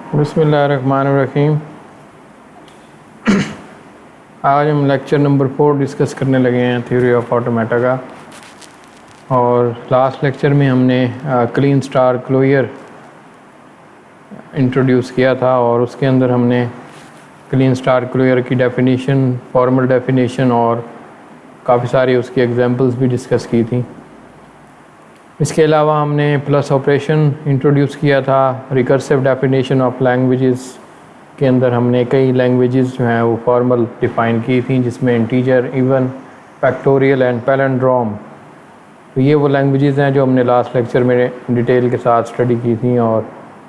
बिस्मिल्लाहिर्रहमानिर्रहीम। आज हम लेक्चर नंबर 4 डिस्कस करने लगे हैं थ्योरी ऑफ ऑटोमेटा का। और लास्ट लेक्चर में हमने क्लीन स्टार क्लोजर इंट्रोड्यूस किया था और उसके अंदर हमने क्लीन स्टार क्लोजर की डेफिनेशन, फॉर्मल डेफिनेशन और काफ़ी सारी उसकी एग्जांपल्स भी डिस्कस की थी। इसके अलावा हमने प्लस ऑपरेशन इंट्रोड्यूस किया था। रिकर्सिव डेफिनेशन ऑफ लैंग्वेजेस के अंदर हमने कई लैंग्वेजेस जो हैं वो फॉर्मल डिफ़ाइन की थी, जिसमें integer, even, factorial and palindrome. तो ये वो लैंग्वेजेस हैं जो हमने लास्ट लेक्चर में डिटेल के साथ स्टडी की थी और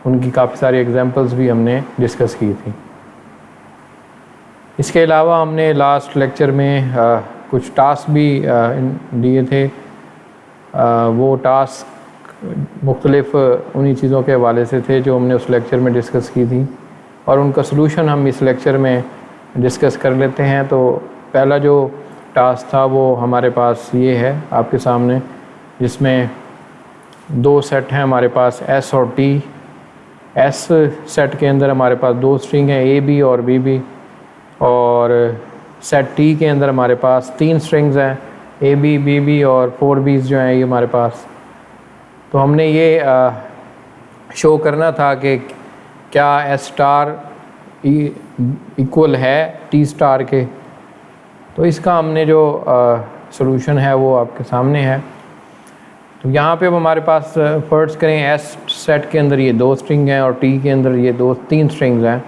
उनकी काफ़ी सारी एग्जांपल्स भी हमने डिस्कस की थी। इसके अलावा हमने लास्ट लेक्चर में कुछ टास्क भी दिए थे। वो टास्क मुख्तलिफ उन्हीं चीज़ों के हवाले से थे जो हमने उस लेक्चर में डिस्कस की थी और उनका सलूशन हम इस लेक्चर में डिस्कस कर लेते हैं। तो पहला जो टास्क था वो हमारे पास ये है आपके सामने, जिसमें दो सेट हैं हमारे पास एस और टी। एस सेट के अंदर हमारे पास दो स्ट्रिंग हैं, ए बी और बी बी, और सेट टी के अंदर हमारे पास तीन स्ट्रिंग्स हैं, ए बी, बी बी और 4 बीज जो हैं ये हमारे पास। तो हमने ये शो करना था कि क्या एस स्टार इक्वल है टी स्टार के। तो इसका हमने जो सॉल्यूशन है वो आपके सामने है। तो यहाँ पे अब हमारे पास फर्ज करें एस सेट के अंदर ये दो स्ट्रिंग हैं और टी के अंदर ये तीन स्ट्रिंग्स हैं।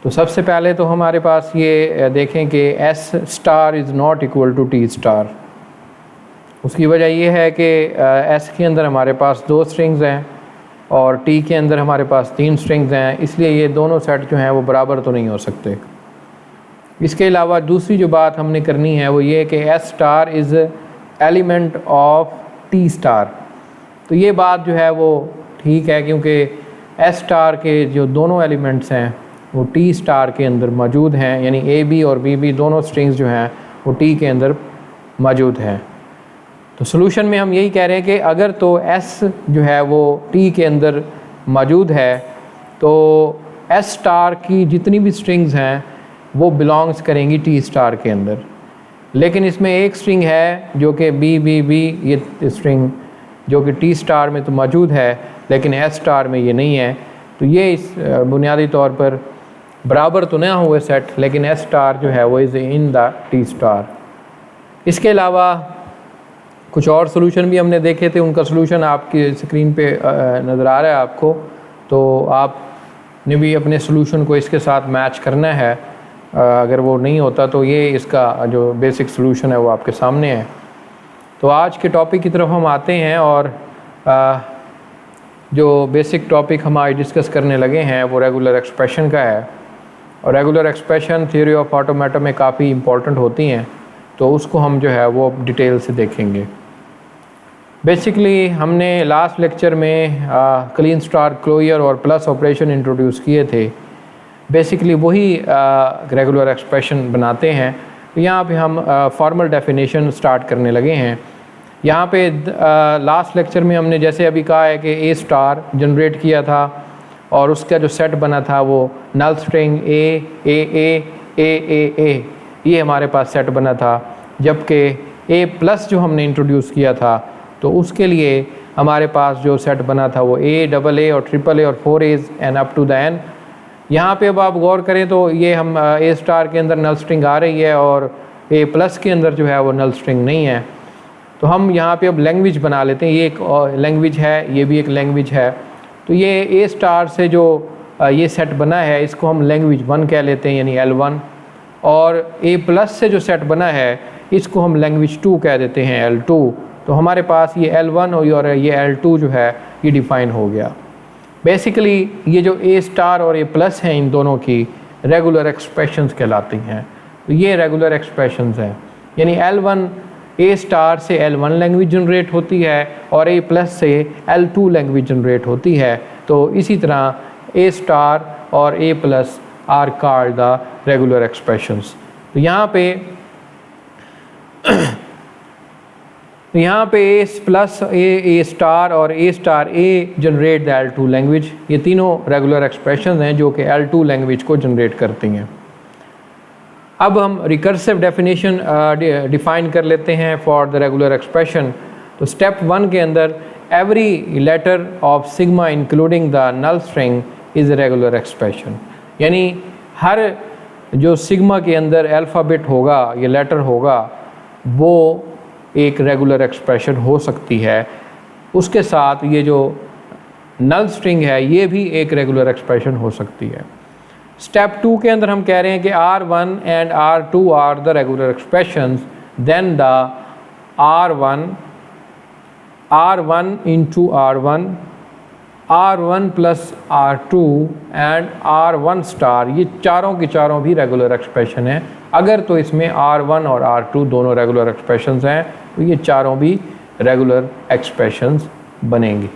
तो सबसे पहले तो हमारे पास ये देखें कि S star is not equal to T star. उसकी वजह ये है कि एस के अंदर हमारे पास दो स्ट्रिंग्स हैं और टी के अंदर हमारे पास तीन स्ट्रिंग्स हैं, इसलिए ये दोनों सेट जो हैं वो बराबर तो नहीं हो सकते। इसके अलावा दूसरी जो बात हमने करनी है वो ये कि S star is element of T star. तो ये बात जो है वो ठीक है, क्योंकि एस स्टार के जो दोनों एलिमेंट्स हैं वो टी स्टार के अंदर मौजूद हैं, यानी ए बी और बी बी दोनों स्ट्रिंग्स जो हैं वो टी के अंदर मौजूद हैं। तो सॉल्यूशन में हम यही कह रहे हैं कि अगर तो एस जो है वो टी के अंदर मौजूद है तो एस स्टार की जितनी भी स्ट्रिंग्स हैं वो बिलोंग्स करेंगी टी स्टार के अंदर। लेकिन इसमें एक स्ट्रिंग है जो कि बी बी बी, ये स्ट्रिंग जो कि टी स्टार में तो मौजूद है लेकिन एस स्टार में ये नहीं है। तो ये इस बुनियादी तौर पर बराबर तो ना हुए सेट, लेकिन एस स्टार जो है वो is in the T star. इसके अलावा कुछ और सॉल्यूशन भी हमने देखे थे, उनका सॉल्यूशन आपकी स्क्रीन पे नज़र आ रहा है आपको। तो आपने भी अपने सॉल्यूशन को इसके साथ मैच करना है। अगर वो नहीं होता तो ये इसका जो बेसिक सॉल्यूशन है वो आपके सामने है। तो आज के टॉपिक की तरफ हम आते हैं और जो बेसिक टॉपिक हम आज डिस्कस करने लगे हैं वो रेगुलर एक्सप्रेशन का है। और regular expression theory of automata में काफ़ी इंपॉर्टेंट होती हैं, तो उसको हम जो है वो डिटेल से देखेंगे। बेसिकली हमने लास्ट लेक्चर में क्लीन स्टार क्लोजर और प्लस ऑपरेशन इंट्रोड्यूस किए थे। बेसिकली वही रेगुलर एक्सप्रेशन बनाते हैं। तो यहाँ पे हम फॉर्मल डेफिनेशन स्टार्ट करने लगे हैं। यहाँ पे लास्ट लेक्चर में हमने जैसे अभी कहा है कि ए स्टार जनरेट किया था और उसका जो सेट बना था वो नल स्ट्रिंग ए ये हमारे पास सेट बना था। जबकि ए प्लस जो हमने इंट्रोड्यूस किया था तो उसके लिए हमारे पास जो सेट बना था वो ए, डबल ए और ट्रिपल ए और 4 A's and up to the n. यहाँ पे अब आप गौर करें तो ये हम ए स्टार के अंदर नल स्ट्रिंग आ रही है और ए प्लस के अंदर जो है वो नल स्ट्रिंग नहीं है। तो हम यहाँ पे अब लैंग्वेज बना लेते हैं। ये एक लैंग्वेज है, ये भी एक लैंग्वेज है। तो ये ए स्टार से जो ये सेट बना है इसको हम लैंग्वेज 1 कह लेते हैं, यानी L1। और ए प्लस से जो सेट बना है इसको हम लैंग्वेज 2 कह देते हैं, L2। तो हमारे पास ये L1 और ये L2 जो है ये डिफ़ाइन हो गया। बेसिकली ये जो ए स्टार और ए प्लस हैं इन दोनों की रेगुलर एक्सप्रेशंस कहलाती हैं। तो ये रेगुलर एक्सप्रेशंस हैं, यानी L1 ए स्टार से L1 लैंग्वेज जनरेट होती है और ए प्लस से L2 लैंग्वेज जनरेट होती है। तो इसी तरह ए स्टार और A plus are called the regular expressions. तो यहाँ पे तो यहाँ पे ए प्लस ए स्टार और A star A generate the L2 language. ये तीनों रेगुलर एक्सप्रेशन हैं जो कि L2 लैंग्वेज को जनरेट करती हैं। अब हम रिकर्सिव डेफिनेशन डिफ़ाइन कर लेते हैं फॉर द रेगुलर एक्सप्रेशन। तो स्टेप 1 के अंदर every letter of sigma including the null string is a regular expression, यानी हर जो सिग्मा के अंदर अल्फ़ाबेट होगा या लेटर होगा वो एक रेगुलर एक्सप्रेशन हो सकती है। उसके साथ ये जो नल स्ट्रिंग है ये भी एक रेगुलर एक्सप्रेशन हो सकती है। स्टेप 2 के अंदर हम कह रहे हैं कि R1 and R2 are the regular expressions, then the R1 into R1 plus R2 and R1 star, ये चारों की चारों भी रेगुलर एक्सप्रेशन हैं। अगर तो इसमें R1 और R2 दोनों रेगुलर एक्सप्रेशंस हैं तो ये चारों भी रेगुलर एक्सप्रेशंस बनेंगी।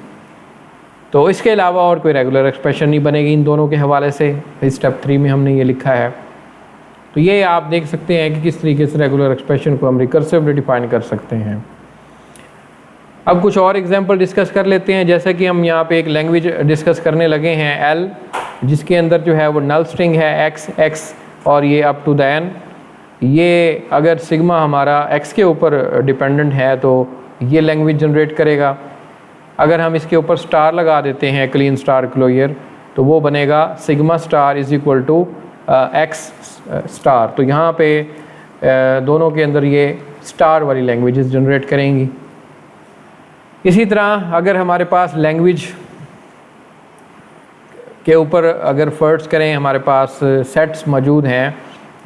तो इसके अलावा और कोई रेगुलर एक्सप्रेशन नहीं बनेगी इन दोनों के हवाले से। स्टेप 3 में हमने ये लिखा है। तो ये आप देख सकते हैं कि किस तरीके से रेगुलर एक्सप्रेशन को हम रिकर्सिवली डिफाइन कर सकते हैं। अब कुछ और एग्जांपल डिस्कस कर लेते हैं। जैसे कि हम यहाँ पे एक लैंग्वेज डिस्कस करने लगे हैं L, जिसके अंदर जो है वो नल स्ट्रिंग है x और ये अप टू द n। ये अगर सिग्मा हमारा x के ऊपर डिपेंडेंट है तो ये लैंग्वेज जनरेट करेगा। अगर हम इसके ऊपर स्टार लगा देते हैं क्लीन स्टार क्लोजर तो वो बनेगा sigma star is equal to x star. तो यहाँ पे दोनों के अंदर ये स्टार वाली लैंग्वेजेस जनरेट करेंगी। इसी तरह अगर हमारे पास लैंग्वेज के ऊपर अगर फर्ज करें हमारे पास सेट्स मौजूद हैं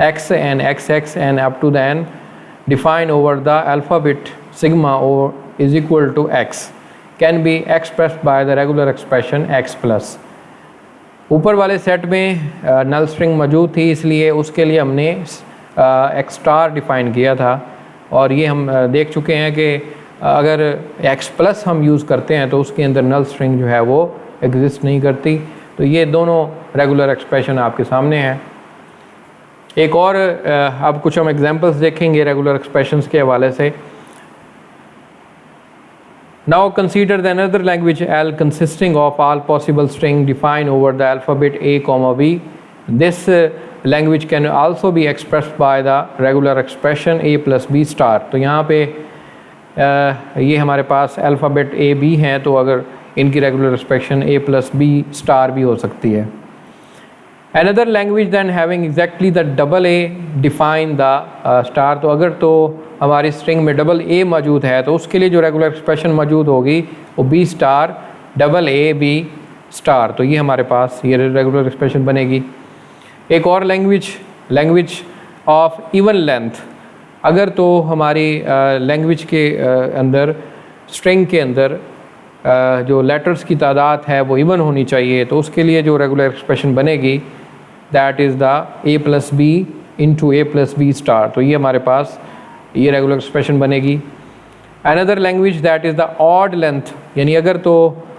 x and xx and up to the n define over the alphabet sigma or is equal to x can be expressed by the regular expression x plus। ऊपर वाले सेट में नल स्ट्रिंग मौजूद थी इसलिए उसके लिए हमने x स्टार डिफ़ाइन किया था और ये हम देख चुके हैं कि अगर x प्लस हम यूज़ करते हैं तो उसके अंदर नल स्ट्रिंग जो है वो एग्जिस्ट नहीं करती। तो ये दोनों रेगुलर एक्सप्रेशन आपके सामने हैं। एक और अब कुछ हम एग्जांपल्स देखेंगे रेगुलर एक्सप्रेशंस के हवाले से। Now consider the another language L consisting of all possible string defined over the alphabet A, B. This language can also be expressed by the regular expression A plus B star। तो यहाँ पे ये हमारे पास alphabet A B हैं तो अगर इनकी regular expression A plus B star भी हो सकती है। Another language then having exactly the double A define the star। तो अगर तो हमारी स्ट्रिंग में डबल A मौजूद है तो उसके लिए जो रेगुलर एक्सप्रेशन मौजूद होगी वो B star double A B star. तो ये हमारे पास ये रेगुलर एक्सप्रेशन बनेगी। एक और लैंग्वेज ऑफ इवन लेंथ। अगर तो हमारी लैंग्वेज के अंदर स्ट्रिंग के अंदर जो लेटर्स की तादाद है वो इवन होनी चाहिए तो उसके लिए जो रेगुलर एक्सप्रेशन बनेगी that is the A plus B into A plus B star. तो ये हमारे पास ये रेगुलर एक्सप्रेशन बनेगी। Another language that is the odd length, यानी अगर तो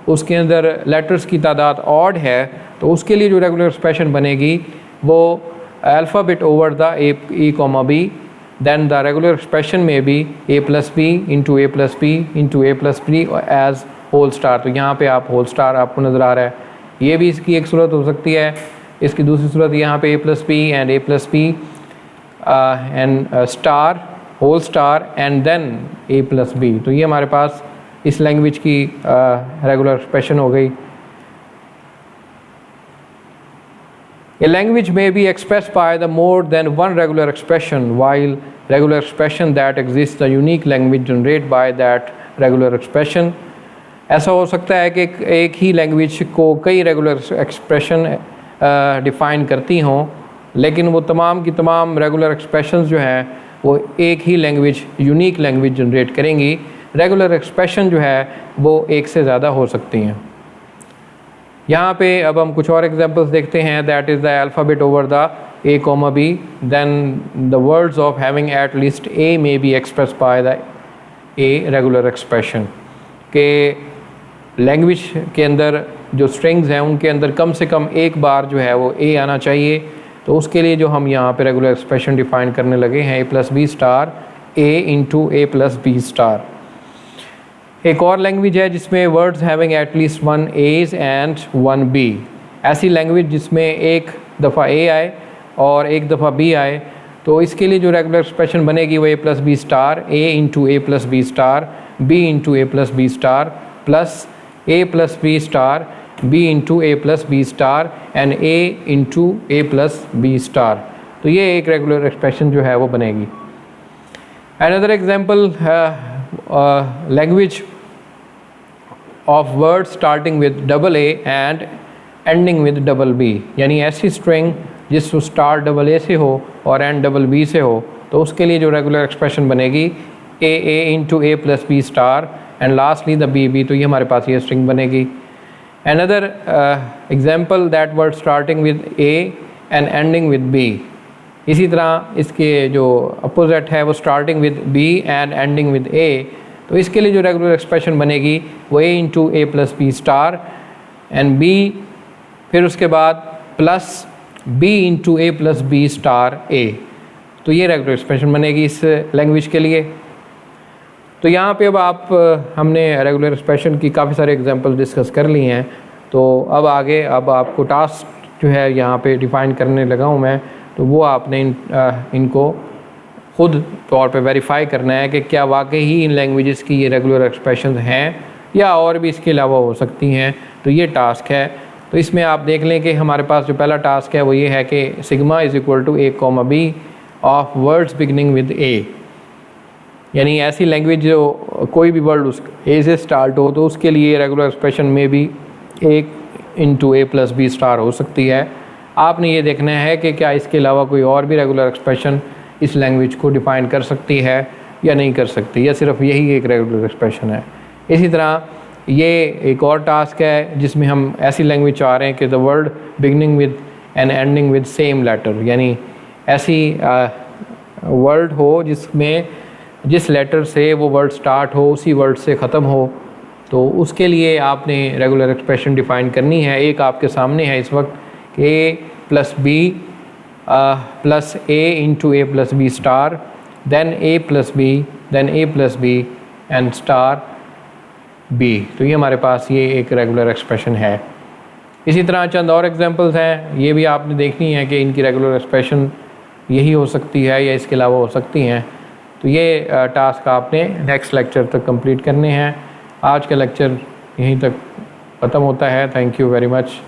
उसके अंदर लेटर्स की तादाद ऑड है तो उसके लिए जो रेगुलर एक्सप्रेशन बनेगी वो alphabet over the A, B। then the regular expression may be A plus B into A plus B into A plus B as whole star। तो यहाँ पे आप होल स्टार आपको नज़र आ रहा है। ये भी इसकी एक सूरत हो सकती है। इसकी दूसरी सूरत यहाँ पे A plus B and A plus B and star whole star and then A plus B। तो ये हमारे पास इस लैंग्वेज की रेगुलर एक्सप्रेशन हो गई। A language may be expressed by the more than one regular expression, while regular expression that exists the unique language generate by that regular expression। ऐसा हो सकता है कि एक ही लैंग्वेज को कई रेगुलर एक्सप्रेशन डिफ़ाइन करती हों लेकिन वो तमाम की तमाम रेगुलर एक्सप्रेशंस जो हैं वो एक ही लैंग्वेज यूनिक लैंग्वेज जनरेट करेंगी। रेगुलर एक्सप्रेशन जो है वो एक से ज़्यादा हो सकती हैं। यहाँ पे अब हम कुछ और एग्जांपल्स देखते हैं। That is the alphabet over the A, B, then the words of having at least A may be expressed by the A regular expression। के लैंग्वेज के अंदर जो स्ट्रिंग्स हैं उनके अंदर कम से कम एक बार जो है वो A आना चाहिए। तो उसके लिए जो हम यहाँ पे रेगुलर एक्सप्रेशन डिफ़ाइन करने लगे हैं A plus B star A into A plus B star. एक और लैंग्वेज है जिसमें words having at least 1 A's and 1 B। ऐसी लैंग्वेज जिसमें एक दफ़ा A आए और एक दफ़ा B आए, तो इसके लिए जो रेगुलर एक्सप्रेशन बनेगी वो A plus B star, A into A plus B star, B into A plus B star plus A plus B star, B into A plus B star and A into A plus B star. तो ये एक regular expression जो है वो बनेगी। Another example, language of word starting with double A and ending with double B, यानी ऐसी string जिसको स्टार्ट डबल A से हो और एंड डबल B से हो, तो उसके लिए जो रेगुलर एक्सप्रेशन बनेगी A into A plus B star and lastly the B। तो ये हमारे पास ये स्ट्रिंग बनेगी। Another example, that word starting with A and ending with B। इसी तरह इसके जो अपोजिट है वो starting with B and ending with A, तो इसके लिए जो रेगुलर एक्सप्रेशन बनेगी वो A into A plus B star and B, फिर उसके बाद plus B into A plus B star A। तो ये रेगुलर एक्सप्रेशन बनेगी इस लैंग्वेज के लिए। तो यहाँ पे अब हमने रेगुलर एक्सप्रेशन की काफ़ी सारे एग्जांपल डिस्कस कर ली हैं। तो अब आगे आपको टास्क जो है यहाँ पे डिफ़ाइन करने लगा हूँ मैं, तो वो आपने इनको ख़ुद तौर पे वेरीफाई करना है कि क्या वाकई ही इन लैंग्वेजेस की ये रेगुलर एक्सप्रेशन हैं या और भी इसके अलावा हो सकती हैं। तो ये टास्क है। तो इसमें आप देख लें कि हमारे पास जो पहला टास्क है वो ये है कि sigma is equal to A, B of words beginning with A, यानी ऐसी लैंग्वेज जो कोई भी वर्ड उस A से स्टार्ट हो तो उसके लिए रेगुलर एक्सप्रेशन में भी A into A plus B star हो सकती है। आपने ये देखना है कि क्या इसके अलावा कोई और भी रेगुलर एक्सप्रेशन इस लैंग्वेज को डिफ़ाइन कर सकती है या नहीं कर सकती, या सिर्फ यही एक रेगुलर एक्सप्रेशन है। इसी तरह ये एक और टास्क है जिसमें हम ऐसी लैंग्वेज चाह रहे हैं कि the word beginning with and ending with same letter, यानी ऐसी वर्ड हो जिसमें जिस लेटर से वो वर्ड स्टार्ट हो उसी वर्ड से ख़त्म हो। तो उसके लिए आपने रेगुलर एक्सप्रेशन डिफ़ाइन करनी है। एक आपके सामने है इस वक्त, A plus B plus A into A plus B star, then A plus B, then A plus B and star B। तो ये हमारे पास ये एक रेगुलर एक्सप्रेशन है। इसी तरह चंद और एग्जांपल्स हैं, ये भी आपने देखनी है कि इनकी रेगुलर एक्सप्रेशन यही हो सकती है या इसके अलावा हो सकती हैं। तो ये टास्क आपने नेक्स्ट लेक्चर तक कंप्लीट करने हैं। आज का लेक्चर यहीं तक ख़त्म होता है। Thank you very much.